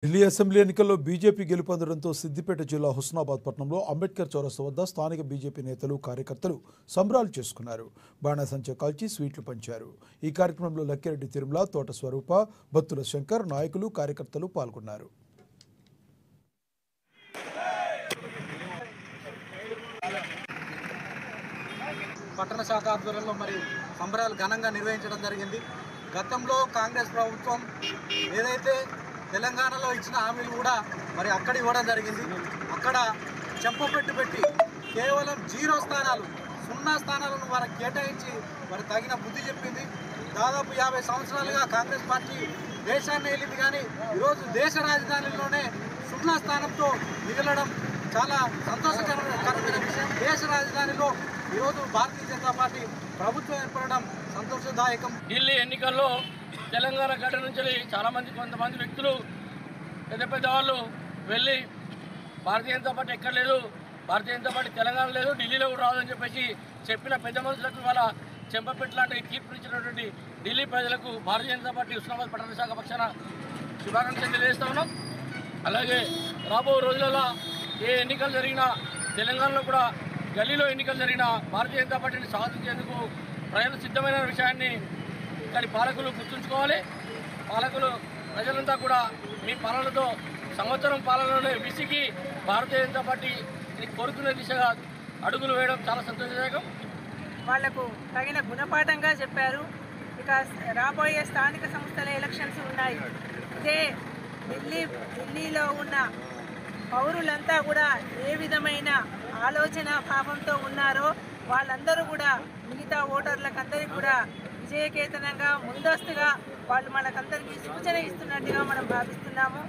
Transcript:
Delhi assembly ఎన్నికల్లో BJP గెలుపొందడంతో Siddipet జిల్లా హుస్నాబాద్ పట్టణంలో అంబేద్కర్ చౌరస్తా వద్ద స్థానిక బీజేపీ నేతలు కార్యకర్తలు సంబరాలు చేసుకున్నారు. బాణాసంచా కాల్చి స్వీట్లు పంచారు. ఈ కార్యక్రమంలో లక్కిరెడ్డి తిరుమల, తోట స్వరూప, బత్తుల శంకర్, నాయకులు, కార్యకర్తలు పాల్గొన్నారు. పట్టణ శాఖ ఆధ్వర్యంలో సంబరాలు ఘనంగా నిర్వహించడం జరిగింది. గతంలో కాంగ్రెస్ ప్రభుత్వం ఏదైతే తెలంగాణలో ఇచ్చిన హామీలు కూడా అక్కడ ఇవ్వడం జరిగింది. అక్కడ చెంపపెట్టు పెట్టి కేవలం 0 స్థానాలు, 0 స్థానాలను వారికి కేటాయించి తగిన బుద్ధి చెప్పింది. దాదాపు 50 సంవత్సరాలుగా కాంగ్రెస్ పార్టీ దేశాన్ని వెళ్ళింది, కానీ ఈరోజు దేశ రాజధానిలోనే 0 స్థానంతో మిగలడం చాలా సంతోషకరమైన విషయం. దేశ రాజధానిలో ఈరోజు భారతీయ జనతా పార్టీ ప్రభుత్వం ఏర్పడడం సంతోషదాయకం. ఢిల్లీ ఎన్నికల్లో తెలంగాణ గడ్డ నుంచి కొంతమంది వ్యక్తులు, పెద్ద వాళ్ళు వెళ్ళి భారతీయ జనతా పార్టీ ఎక్కడ లేదు, భారతీయ జనతా పార్టీ తెలంగాణ లేదు, ఢిల్లీలో కూడా రాదని చెప్పిన పెద్ద మనుషులకు వాళ్ళ చెంపపెట్టు లాంటి తీర్పు ఇచ్చినటువంటి ఢిల్లీ ప్రజలకు భారతీయ జనతా పార్టీ హుస్నాబాద్ పట్టణ శాఖ పక్షాన శుభాకాంక్షలు తెలియజేస్తా ఉన్నాం. అలాగే రాబో రోజులలో ఏ ఎన్నికలు జరిగినా, తెలంగాణలో కూడా గల్లీలో ఎన్నికలు జరిగినా భారతీయ జనతా పార్టీని సాధించేందుకు ప్రజలు సిద్ధమైన విషయాన్ని ఇక్కడి పాలకులు గుర్తుంచుకోవాలి. పాలకులు ప్రజలంతా కూడా మీ పాలనతో సంవత్సరం పాలనలోనే విసిగి భారతీయ జనతా పార్టీ కోరుకునే దిశగా అడుగులు వేయడం చాలా సంతోషదాయకం. వాళ్లకు తగిన గుణపాఠంగా చెప్పారు. ఇక రాబోయే స్థానిక సంస్థల ఎలక్షన్స్ ఉన్నాయి. ఇదే ఢిల్లీలో ఉన్న పౌరులంతా కూడా ఏ విధమైన ఆలోచన భావంతో ఉన్నారో వాళ్ళందరూ కూడా మిగతా ఓటర్లకందరికీ కూడా విజయకేతనంగా ముందస్తుగా వాళ్ళు మనకందరికీ సూచన ఇస్తున్నట్టుగా మనం భావిస్తున్నాము.